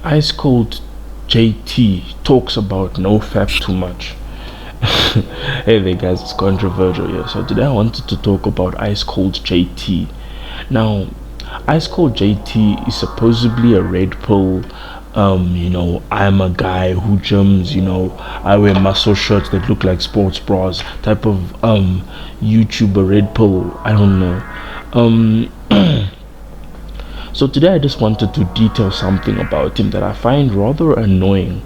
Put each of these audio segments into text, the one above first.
Icecold JT talks about NoFap too much. Hey there guys, it's controversial here. So today I wanted to talk about Icecold JT. Now, Icecold JT is supposedly a red pill. I'm a guy who gyms, I wear muscle shirts that look like sports bras type of YouTuber red pill. I don't know. So today I just wanted to detail something about him that I find rather annoying.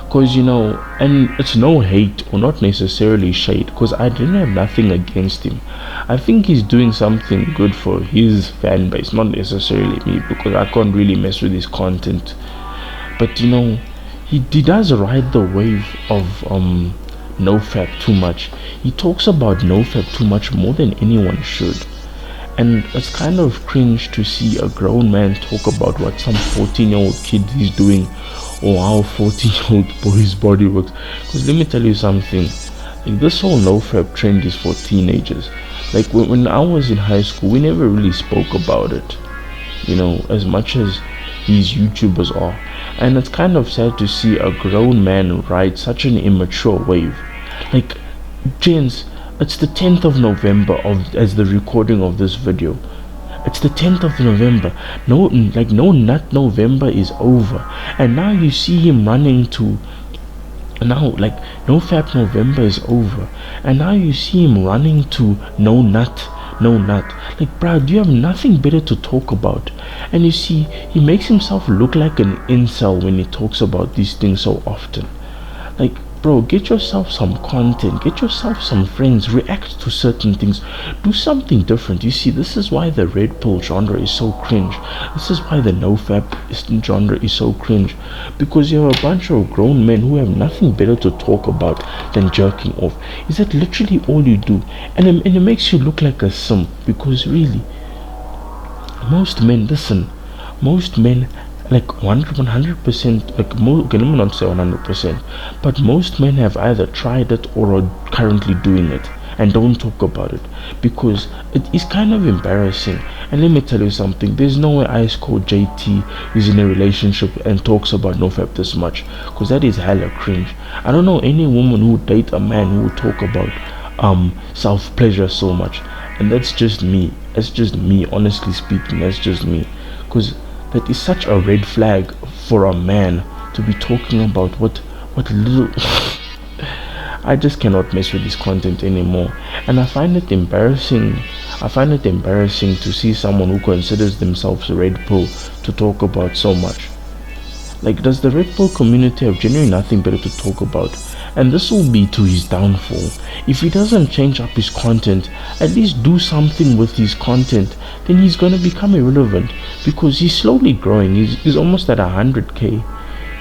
Because and it's no hate or not necessarily shade, because I didn't have nothing against him. I think he's doing something good for his fan base, not necessarily me, because I can't really mess with his content. But he does ride the wave of NoFap too much. He talks about NoFap too much, more than anyone should. And it's kind of cringe to see a grown man talk about what some 14-year-old kid is doing, or how 14-year-old boy's body works. Because let me tell you something, like, this whole NoFap trend is for teenagers. Like when I was in high school, we never really spoke about it, as much as these YouTubers are. And it's kind of sad to see a grown man ride such an immature wave. Like, gents, it's the 10th of November as the recording of this video. It's the 10th of November. No Nut November is over. And now you see him running to NoFap November is over. And now you see him running to no nut. Like, bruh, do you have nothing better to talk about? And you see, he makes himself look like an incel when he talks about these things so often. Like, bro, get yourself some content, get yourself some friends, react to certain things, do something different. You see, this is why the red pill genre is so cringe. This is why the NoFap genre is so cringe, because you have a bunch of grown men who have nothing better to talk about than jerking off. Is that literally all you do? And it makes you look like a simp, because really, most men, like 100%, like okay, let me not say 100%, but most men have either tried it or are currently doing it and don't talk about it, because it is kind of embarrassing. And let me tell you something, there's no way Icecold JT is in a relationship and talks about NoFap this much, because that is hella cringe. I don't know any woman who would date a man who would talk about self-pleasure so much. And that's just me, honestly speaking, that's just me. Because that is such a red flag for a man to be talking about what little I just cannot mess with this content anymore. And I find it embarrassing to see someone who considers themselves a red pill to talk about so much. Like, does the red pill community have genuinely nothing better to talk about? And this will be to his downfall. If he doesn't change up his content, at least do something with his content, then he's going to become irrelevant, because he's slowly growing. He's almost at 100k.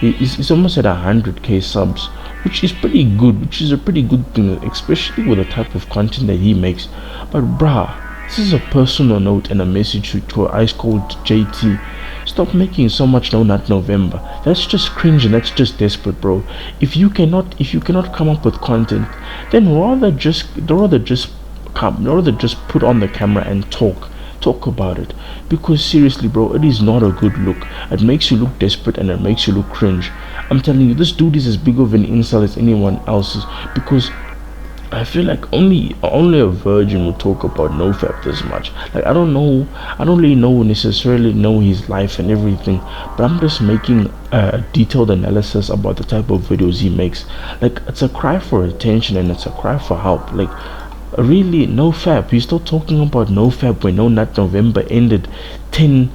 He's almost at 100k subs, which is pretty good, which is a pretty good thing, especially with the type of content that he makes. But bruh, this is a personal note and a message to Icecold JT. Stop making so much No Nut November. That's just cringe and that's just desperate, bro. If you cannot come up with content, then rather just put on the camera and talk about it. Because seriously, bro, it is not a good look. It makes you look desperate and it makes you look cringe. I'm telling you, this dude is as big of an incel as anyone else's, because I feel like only a virgin would talk about NoFap this much. Like, I don't really necessarily know his life and everything, but I'm just making a detailed analysis about the type of videos he makes. Like, it's a cry for attention and it's a cry for help. Like, really, NoFap, you're still talking about NoFap when No Nut November ended 10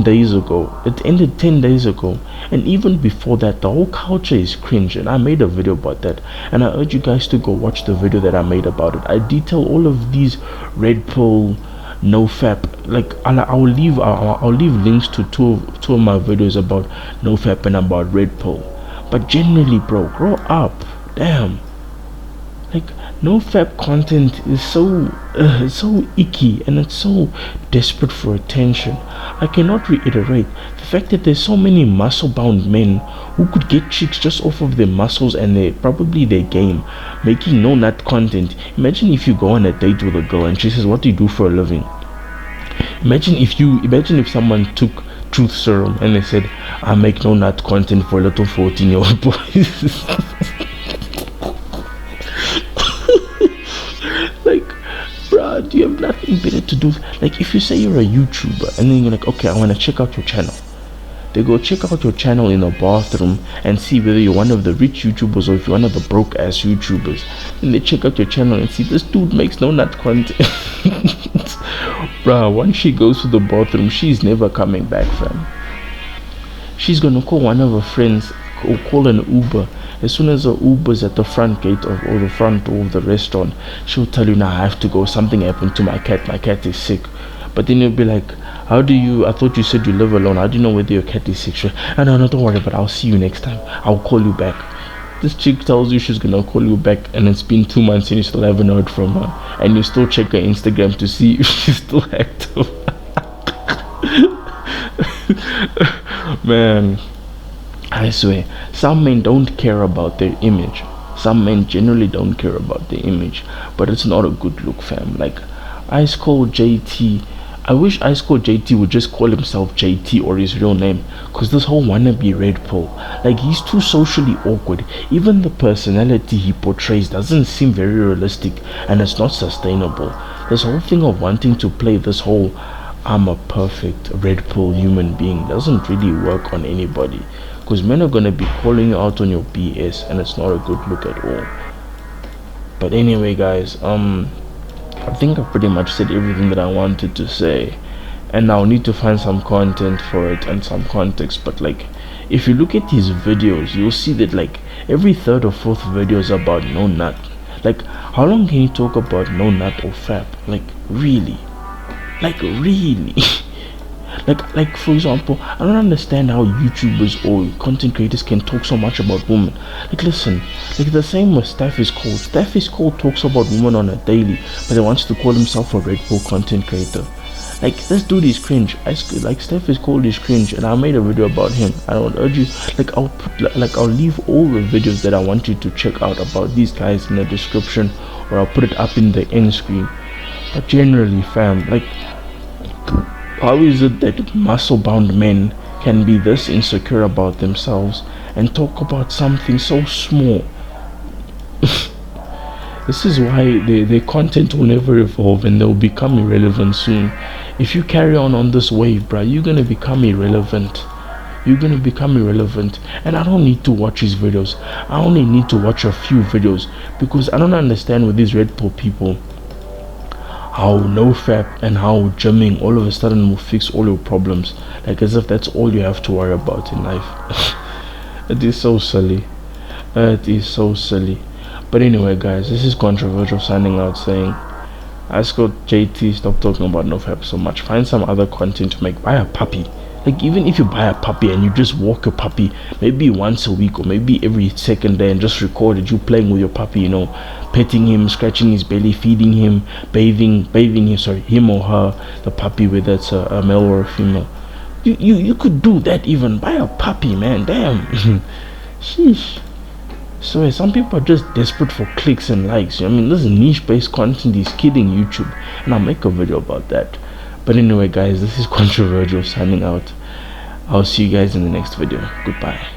days ago. It ended 10 days ago, and even before that, the whole culture is cringe, and I made a video about that, and I urge you guys to go watch the video that I made about it. I detail all of these red pill, NoFap. Like, I'll leave links to two of my videos about NoFap and about red pill. But generally, bro, grow up. Damn. Like, NoFap content is so icky, and it's so desperate for attention. I cannot reiterate the fact that there's so many muscle-bound men who could get chicks just off of their muscles and their game, making no nut content. Imagine if you go on a date with a girl and she says, "What do you do for a living?" Imagine if someone took truth serum, and they said, I make no nut content for little 14-year-old boys. Like, bruh, do you have nothing better to do? Like, if you say you're a YouTuber and then you're like, okay, I want to check out your channel, they go check out your channel in a bathroom and see whether you're one of the rich YouTubers or if you're one of the broke ass YouTubers. Then they check out your channel and see this dude makes no nut content. Bruh, once she goes to the bathroom, she's never coming back, fam. She's gonna call one of her friends or call an Uber. As soon as the Uber's at the front gate or the front door of the restaurant, she'll tell you, now I have to go, something happened to my cat is sick. But then you'll be like, how do you, I thought you said you live alone, how do you know whether your cat is sick? No, don't worry, but I'll see you next time, I'll call you back. This chick tells you she's gonna call you back, and it's been 2 months and you still haven't heard from her, and you still check her Instagram to see if she's still active. Man, I swear, some men don't care about their image. Some men generally don't care about their image, but it's not a good look, fam. Like, Icecold JT, I wish Icecold JT would just call himself JT or his real name, cause this whole wannabe red pill, like, he's too socially awkward. Even the personality he portrays doesn't seem very realistic, and it's not sustainable. This whole thing of wanting to play this whole I'm a perfect red pill human being doesn't really work on anybody, because men are gonna be calling you out on your BS, and it's not a good look at all. But anyway, guys, I think I've pretty much said everything that I wanted to say, and now I need to find some content for it and some context. But like, if you look at his videos, you'll see that like every third or fourth video is about no nut. Like, how long can you talk about no nut or fap? Like, really? Like, really? like for example, I don't understand how YouTubers or content creators can talk so much about women. Like, listen, like the same with Icecold talks about women on a daily, but he wants to call himself a red pill content creator. Like, this dude is cringe. Icecold is cringe, and I made a video about him. I would urge you, like, I'll leave all the videos that I want you to check out about these guys in the description, or I'll put it up in the end screen. But generally, fam, like, how is it that muscle-bound men can be this insecure about themselves and talk about something so small? This is why their content will never evolve, and they'll become irrelevant soon. If you carry on this wave, bruh, you're gonna become irrelevant. And I don't need to watch his videos. I only need to watch a few videos, because I don't understand with these red pill people how NoFap and how gymming all of a sudden will fix all your problems, like as if that's all you have to worry about in life. It is so silly. But anyway, guys, this is Controversial signing out, saying, Icecold JT, stop talking about NoFap so much. Find some other content to make. Buy a puppy. Like, even if you buy a puppy and you just walk your puppy maybe once a week or maybe every second day, and just record it, you playing with your puppy, you know, petting him, scratching his belly, feeding him, bathing him, sorry, him or her, the puppy, whether it's a male or a female. You could do that. Even buy a puppy, man. Damn. Sheesh. So some people are just desperate for clicks and likes. I mean, this niche based content is killing YouTube, and I'll make a video about that. But anyway, guys, this is Controversial signing out. I'll see you guys in the next video. Goodbye.